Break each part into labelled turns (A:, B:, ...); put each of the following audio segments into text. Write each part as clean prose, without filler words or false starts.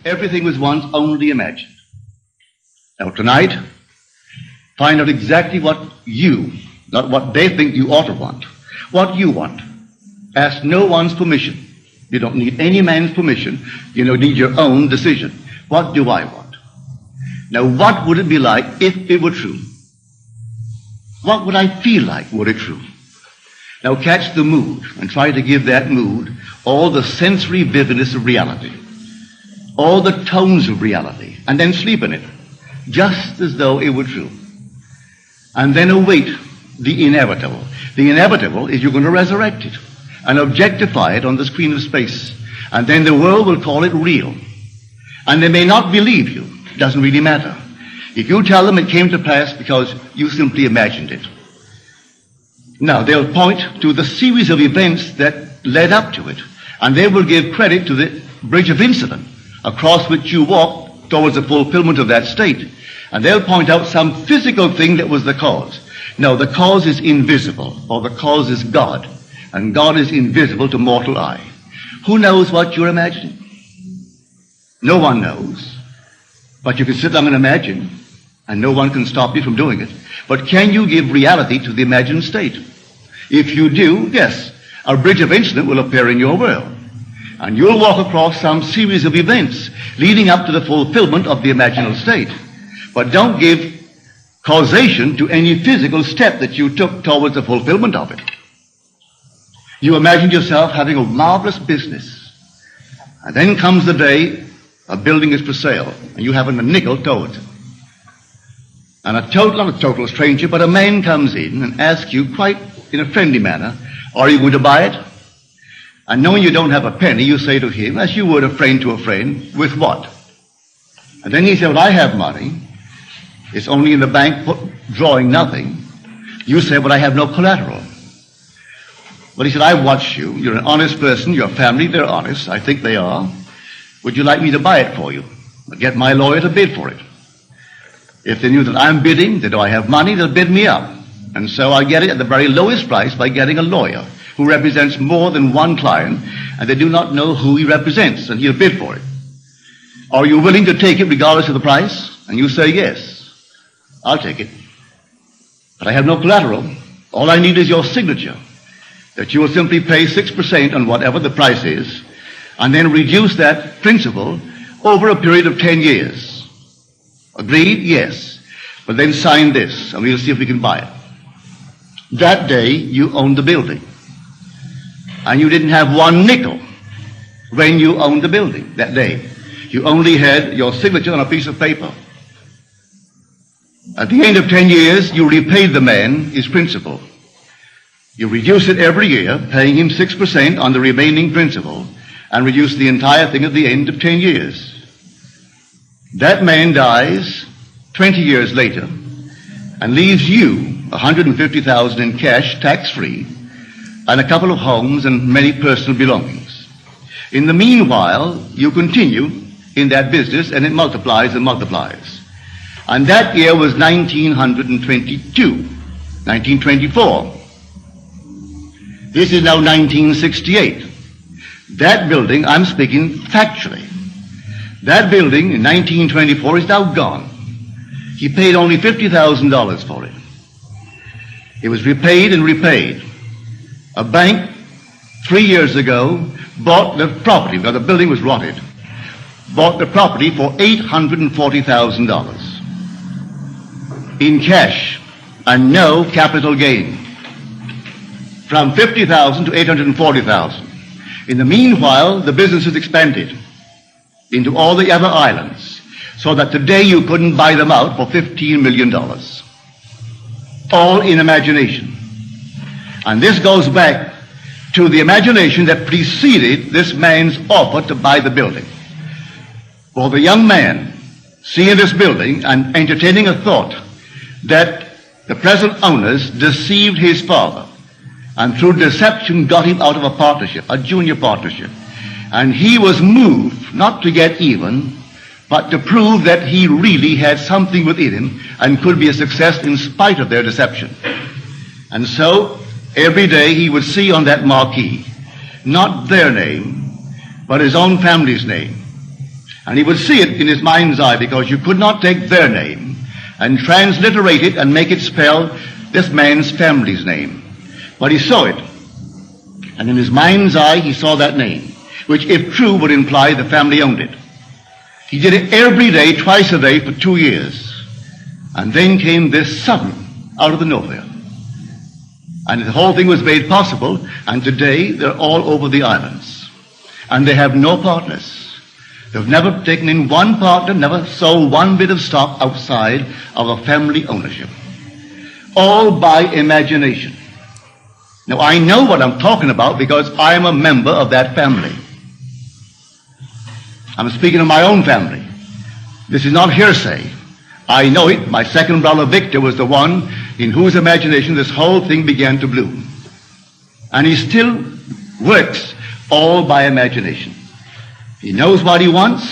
A: Everything was once only imagined. Now tonight, find out exactly what you, not what they think you ought to want, what you want. Ask no one's permission. You don't need any man's permission. You don't need your own decision. What do I want? Now, what would it be like if it were true? What would I feel like were it true? Now, catch the mood and try to give that mood all the sensory vividness of reality, all the tones of reality, and then sleep in it, just as though it were true. And then await the inevitable. The inevitable is you're going to resurrect it and objectify it on the screen of space. And then the world will call it real. And they may not believe you. It doesn't really matter. If you tell them it came to pass because you simply imagined it. Now, they'll point to the series of events that led up to it. And they will give credit to the bridge of incident across which you walked towards the fulfillment of that state. And they'll point out some physical thing that was the cause. No, the cause is invisible, or the cause is God. And God is invisible to mortal eye. Who knows what you're imagining? No one knows. But you can sit down and imagine, and no one can stop you from doing it. But can you give reality to the imagined state? If you do, yes, a bridge of incident will appear in your world. And you'll walk across some series of events leading up to the fulfillment of the imaginal state. But don't give causation to any physical step that you took towards the fulfillment of it. You imagined yourself having a marvelous business. And then comes the day a building is for sale, and you haven't a nickel towards it. And not a total stranger, but a man comes in and asks you quite in a friendly manner, are you going to buy it? And knowing you don't have a penny, you say to him, as you would a friend to a friend, with what? And then he said, well, I have money. It's only in the bank drawing nothing. You say, but I have no collateral. Well, he said, I've watched you. You're an honest person. Your family, they're honest. I think they are. Would you like me to buy it for you? I'll get my lawyer to bid for it. If they knew that I'm bidding, that I have money, they'll bid me up. And so I get it at the very lowest price by getting a lawyer who represents more than one client, and they do not know who he represents, and he'll bid for it. Are you willing to take it regardless of the price? And you say, yes, I'll take it. But I have no collateral. All I need is your signature, that you will simply pay 6% on whatever the price is, and then reduce that principal over a period of 10 years. Agreed? Yes. But then sign this, and we'll see if we can buy it. That day, you owned the building. And you didn't have one nickel when you owned the building that day. You only had your signature on a piece of paper. At the end of 10 years, you repaid the man his principal. You reduce it every year, paying him 6% on the remaining principal, and reduce the entire thing at the end of 10 years. That man dies 20 years later and leaves you $150,000 in cash, tax-free, and a couple of homes and many personal belongings. In the meanwhile, you continue in that business, and it multiplies and multiplies. And that year was 1922, 1924. This is now 1968. That building, I'm speaking factually, that building in 1924 is now gone. He paid only $50,000 for it. It was repaid and repaid. A bank 3 years ago bought the property, because the building was rotted, bought the property for $840,000 in cash and no capital gain. From $50,000 to $840,000. In the meanwhile, the business has expanded into all the other islands, so that today you couldn't buy them out for $15 million. All in imagination. And this goes back to the imagination that preceded this man's offer to buy the building. For the young man seeing this building and entertaining a thought that the present owners deceived his father, and through deception got him out of a partnership, a junior partnership. And he was moved not to get even, but to prove that he really had something within him and could be a success in spite of their deception. And so every day he would see on that marquee not their name, but his own family's name. And he would see it in his mind's eye, because you could not take their name and transliterate it and make it spell this man's family's name. But he saw it. And in his mind's eye, he saw that name, which, if true, would imply the family owned it. He did it every day, twice a day, for 2 years. And then came this sudden, out of the nowhere. And the whole thing was made possible, and today they're all over the islands. And they have no partners. They've never taken in one partner, never sold one bit of stock outside of a family ownership. All by imagination. Now, I know what I'm talking about because I'm a member of that family. I'm speaking of my own family. This is not hearsay. I know it. My second brother, Victor, was the one in whose imagination this whole thing began to bloom. And he still works all by imagination. He knows what he wants,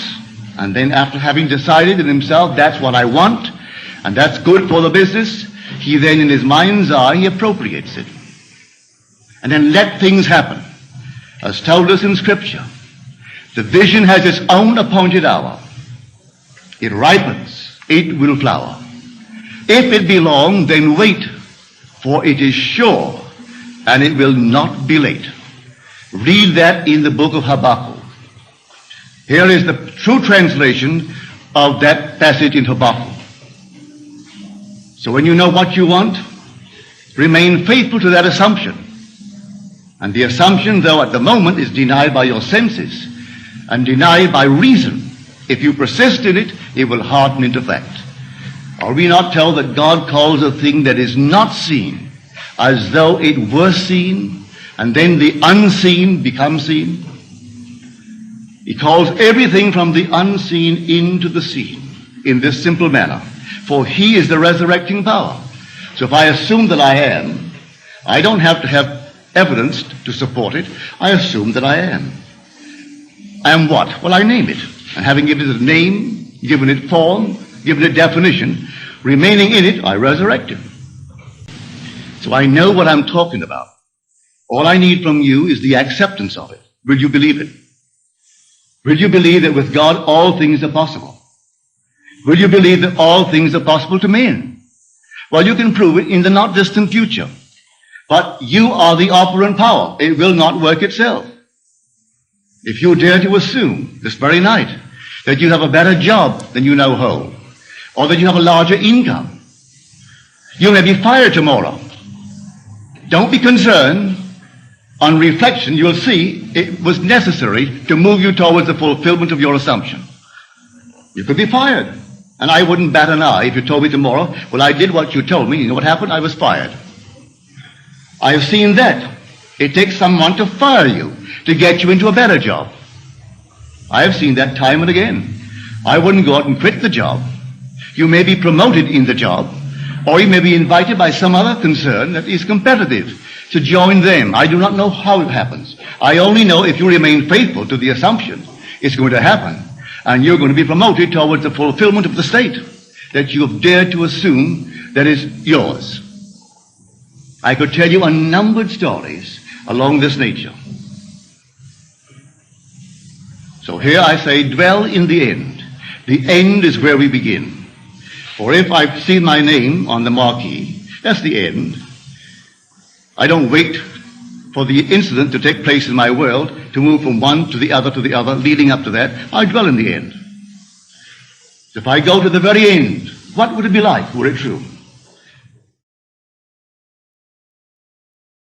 A: and then after having decided in himself, that's what I want, and that's good for the business, he then in his mind's eye, he appropriates it. And then let things happen. As told us in Scripture, the vision has its own appointed hour. It ripens, it will flower. If it be long, then wait, for it is sure, and it will not be late. Read that in the book of Habakkuk. Here is the true translation of that passage in Habakkuk. So when you know what you want, remain faithful to that assumption. And the assumption, though at the moment, is denied by your senses and denied by reason. If you persist in it, it will harden into fact. Are we not told that God calls a thing that is not seen as though it were seen, and then the unseen becomes seen? He calls everything from the unseen into the seen in this simple manner. For he is the resurrecting power. So if I assume that I am, I don't have to have evidence to support it. I assume that I am. I am what? Well, I name it. And having given it a name, given it form, given it definition, remaining in it, I resurrect it. So I know what I'm talking about. All I need from you is the acceptance of it. Will you believe it? Will you believe that with God all things are possible? Will you believe that all things are possible to men? Well, you can prove it in the not distant future. But you are the operant power. It will not work itself. If you dare to assume this very night that you have a better job than you now hold, or that you have a larger income, you may be fired tomorrow. Don't be concerned. On reflection, you'll see it was necessary to move you towards the fulfillment of your assumption. You could be fired. And I wouldn't bat an eye if you told me tomorrow, well, I did what you told me. You know what happened? I was fired. I have seen that. It takes someone to fire you to get you into a better job. I have seen that time and again. I wouldn't go out and quit the job. You may be promoted in the job, or you may be invited by some other concern that is competitive to join them. I do not know how it happens. I only know if you remain faithful to the assumption, it's going to happen. And you're going to be promoted towards the fulfillment of the state that you have dared to assume that is yours. I could tell you unnumbered stories along this nature. So here I say, dwell in the end. The end is where we begin. For if I've seen my name on the marquee, that's the end. I don't wait for the incident to take place in my world to move from one to the other, leading up to that. I dwell in the end. If I go to the very end, what would it be like were it true?